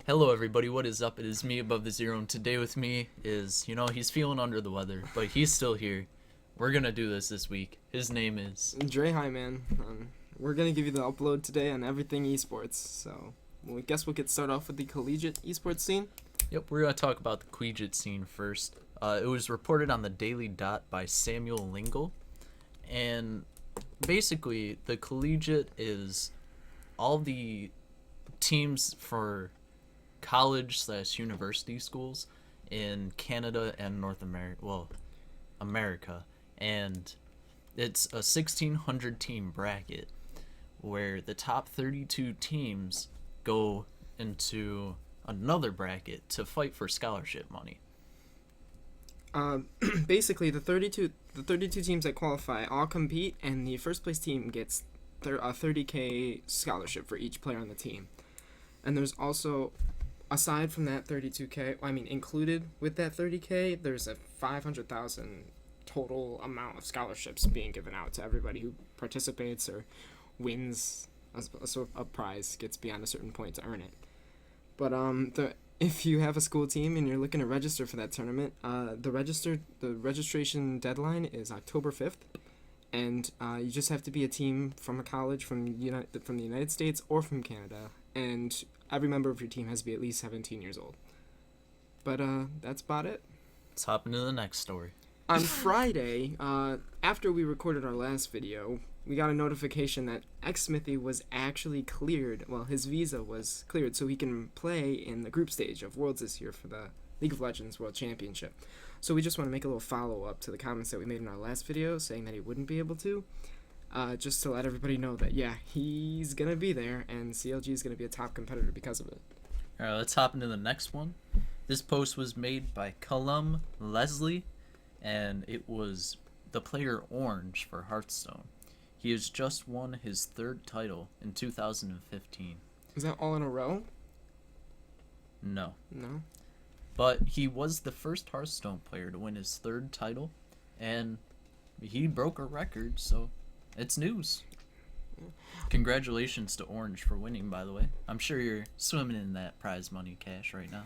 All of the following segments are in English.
Hello everybody, what is up? It is me above the zero, and today with me is, he's feeling under the weather, but he's still here. We're gonna do this week. His name is... Dre, hi man. We're gonna give you the upload today on everything esports. So, I guess we'll get started off with the collegiate esports scene. Yep, we're gonna talk about the collegiate scene first. It was reported on the Daily Dot by Samuel Lingle, and basically the collegiate is all the teams for college/university schools in Canada and North America, America, and it's a 1,600 team bracket where the top 32 teams go into another bracket to fight for scholarship money. Basically, the 32 teams that qualify all compete, and the first place team gets a 30K scholarship for each player on the team. And there's also, aside from that 32K, included with that 30K, there's a 500,000 total amount of scholarships being given out to everybody who participates or wins a prize, gets beyond a certain point to earn it. But if you have a school team and you're looking to register for that tournament, the registration deadline is October 5th, and you just have to be a team from a college from the United States or from Canada, and every member of your team has to be at least 17 years old. But that's about it. Let's hop into the next story. On Friday, after we recorded our last video, we got a notification that X-Smithy was actually cleared. Well, his visa was cleared so he can play in the group stage of Worlds this year for the League of Legends World Championship. So we just want to make a little follow-up to the comments that we made in our last video saying that he wouldn't be able to. Just to let everybody know that, yeah, he's going to be there, and CLG is going to be a top competitor because of it. All right, let's hop into the next one. This post was made by Callum Leslie, and it was the player Orange for Hearthstone. He has just won his third title in 2015. Is that all in a row? No. No? But he was the first Hearthstone player to win his third title, and he broke a record, so it's news. Congratulations to Orange for winning, by the way. I'm sure you're swimming in that prize money cash right now.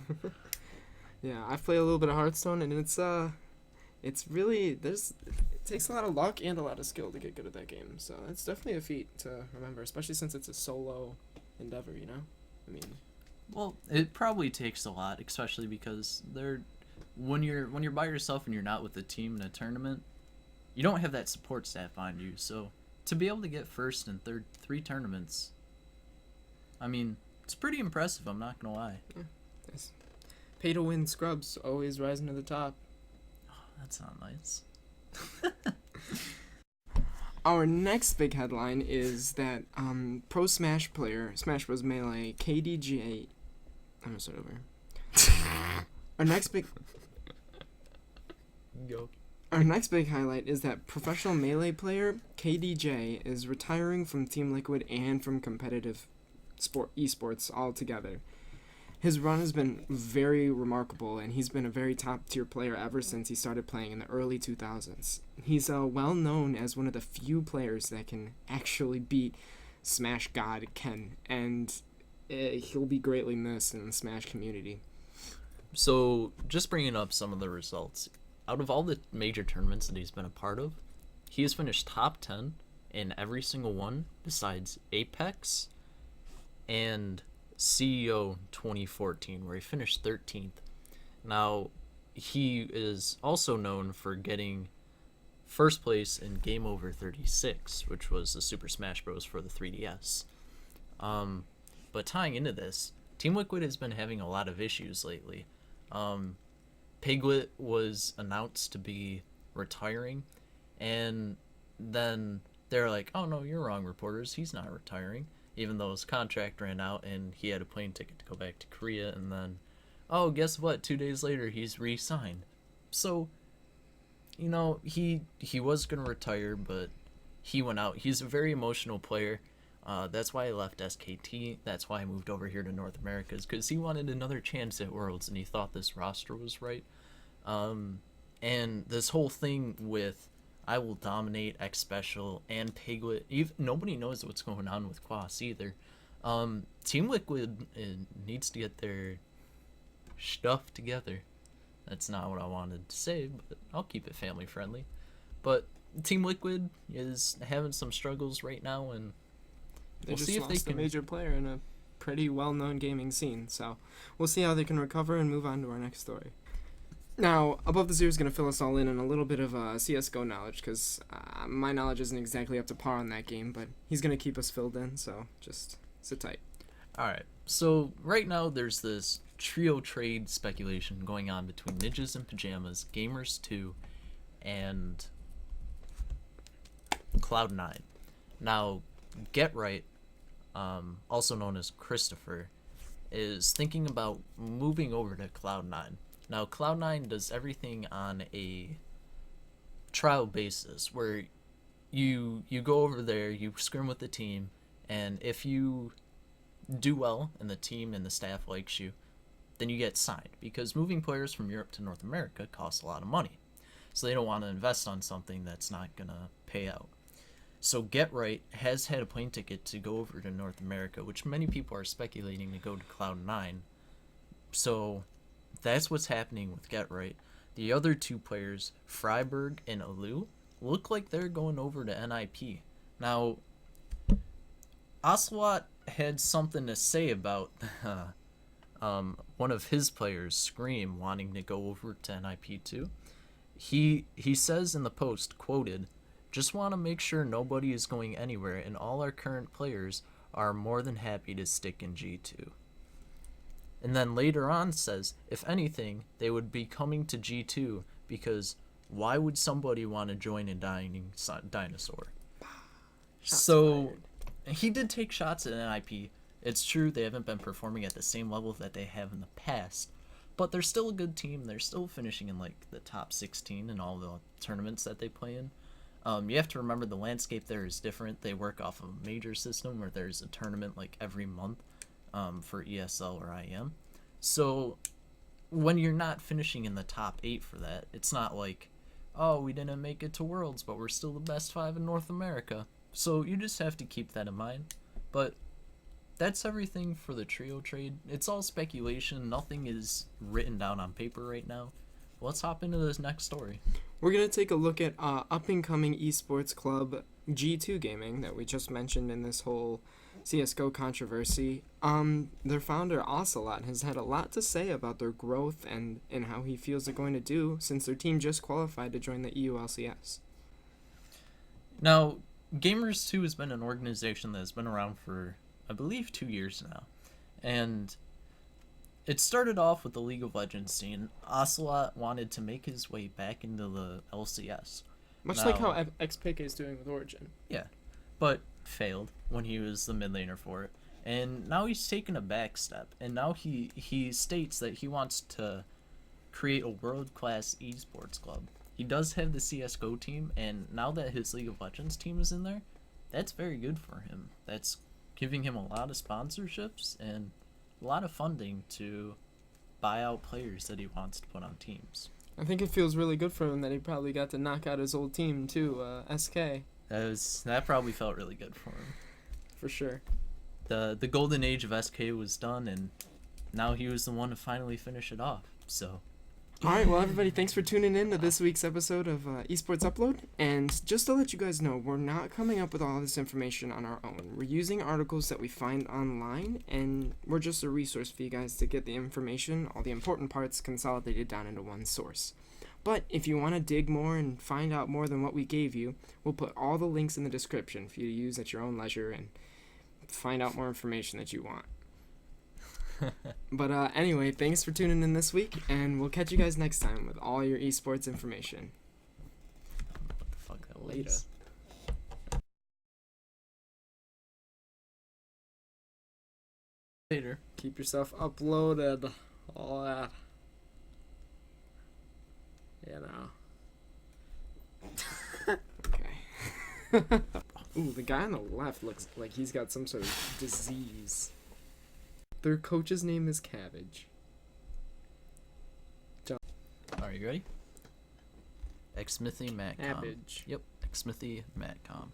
Yeah, I've played a little bit of Hearthstone, and it's really, it takes a lot of luck and a lot of skill to get good at that game. So it's definitely a feat to remember, especially since it's a solo endeavor, you know? Well, it probably takes a lot, especially because when you're by yourself and you're not with a team in a tournament, you don't have that support staff on you. So to be able to get first and third 3 tournaments, it's pretty impressive, I'm not gonna lie. Yeah, yes. Pay to win scrubs always rising to the top. Oh, that's not nice. Our next big headline is that pro Smash Bros. Melee, KDJ... I'm gonna start over. Our next big... Go. Our next big highlight is that professional Melee player, KDJ, is retiring from Team Liquid and from competitive esports altogether. His run has been very remarkable, and he's been a very top-tier player ever since he started playing in the early 2000s. He's well known as one of the few players that can actually beat Smash God Ken, and he'll be greatly missed in the Smash community. So, just bringing up some of the results. Out of all the major tournaments that he's been a part of, he has finished top 10 in every single one besides Apex and CEO 2014, where he finished 13th. Now, he is also known for getting first place in Game Over 36, which was the Super Smash Bros. For the 3DS. But tying into this, Team Liquid has been having a lot of issues lately. Piglet was announced to be retiring, and then they're like, oh no, you're wrong, reporters, he's not retiring, even though his contract ran out and he had a plane ticket to go back to Korea. And then, oh, guess what, 2 days later he's re-signed. So, he was going to retire, but he went out. He's a very emotional player. That's why he left SKT. That's why he moved over here to North America, because he wanted another chance at Worlds, and he thought this roster was right. And this whole thing with I will dominate X Special and Piglet. Nobody knows what's going on with Quas either. Team Liquid needs to get their stuff together. That's not what I wanted to say, but I'll keep it family friendly. But Team Liquid is having some struggles right now, and They we'll just see if they lost a can. major player in a pretty well-known gaming scene, so we'll see how they can recover and move on to our next story. Now, Above the Zero is going to fill us all in on a little bit of CSGO knowledge, because my knowledge isn't exactly up to par on that game, but he's going to keep us filled in, so just sit tight. Alright, so right now there's this trio trade speculation going on between Ninjas in Pajamas, Gamers2, and Cloud9. Now, Get Right, also known as Christopher, is thinking about moving over to Cloud9. Now, Cloud9 does everything on a trial basis where you go over there, you scrim with the team, and if you do well and the team and the staff likes you, then you get signed, because moving players from Europe to North America costs a lot of money. So they don't want to invest on something that's not going to pay out. So Get Right has had a plane ticket to go over to North America, which many people are speculating to go to Cloud9. So that's what's happening with Get Right. The other two players, Freiburg and Alu, look like they're going over to NIP. Now, Ocelot had something to say about one of his players, Scream, wanting to go over to NIP too. He says in the post, quoted, "Just want to make sure nobody is going anywhere, and all our current players are more than happy to stick in G2." And then later on says, if anything, they would be coming to G2 because why would somebody want to join a dying dinosaur? So he did take shots at NIP. It's true they haven't been performing at the same level that they have in the past, but they're still a good team. They're still finishing in like the top 16 in all the tournaments that they play in. You have to remember the landscape there is different. They work off of a major system where there's a tournament like every month for ESL or IM. So when you're not finishing in the top 8 for that, it's not like, oh, we didn't make it to Worlds, but we're still the best 5 in North America. So you just have to keep that in mind. But that's everything for the trio trade. It's all speculation. Nothing is written down on paper right now. Let's hop into this next story. We're going to take a look at up-and-coming esports club G2 Gaming that we just mentioned in this whole CSGO controversy. Their founder, Ocelot, has had a lot to say about their growth and how he feels they're going to do since their team just qualified to join the EULCS. Now, Gamers2 has been an organization that has been around for, I believe, 2 years now. And it started off with the League of Legends scene. Ocelot wanted to make his way back into the LCS. Much Now, like how XPK is doing with Origin. Yeah, but failed when he was the mid laner for it. And now he's taken a back step. And now he states that he wants to create a world-class esports club. He does have the CSGO team, and now that his League of Legends team is in there, that's very good for him. That's giving him a lot of sponsorships and a lot of funding to buy out players that he wants to put on teams. I think it feels really good for him that he probably got to knock out his old team too, SK. That probably felt really good for him. For sure. The golden age of SK was done, and now he was the one to finally finish it off. So, all right, well, everybody, thanks for tuning in to this week's episode of Esports Upload. And just to let you guys know, we're not coming up with all this information on our own. We're using articles that we find online, and we're just a resource for you guys to get the information, all the important parts consolidated down into one source. But if you want to dig more and find out more than what we gave you, we'll put all the links in the description for you to use at your own leisure and find out more information that you want. But anyway, thanks for tuning in this week, and we'll catch you guys next time with all your esports information. what the fuck that was? Later. Later. Keep yourself uploaded. All that. You know. Okay. Ooh, the guy on the left looks like he's got some sort of disease. Their coach's name is Cabbage. Are you ready? Xsmithy Matcom. Cabbage. Yep, Xsmithy Matcom.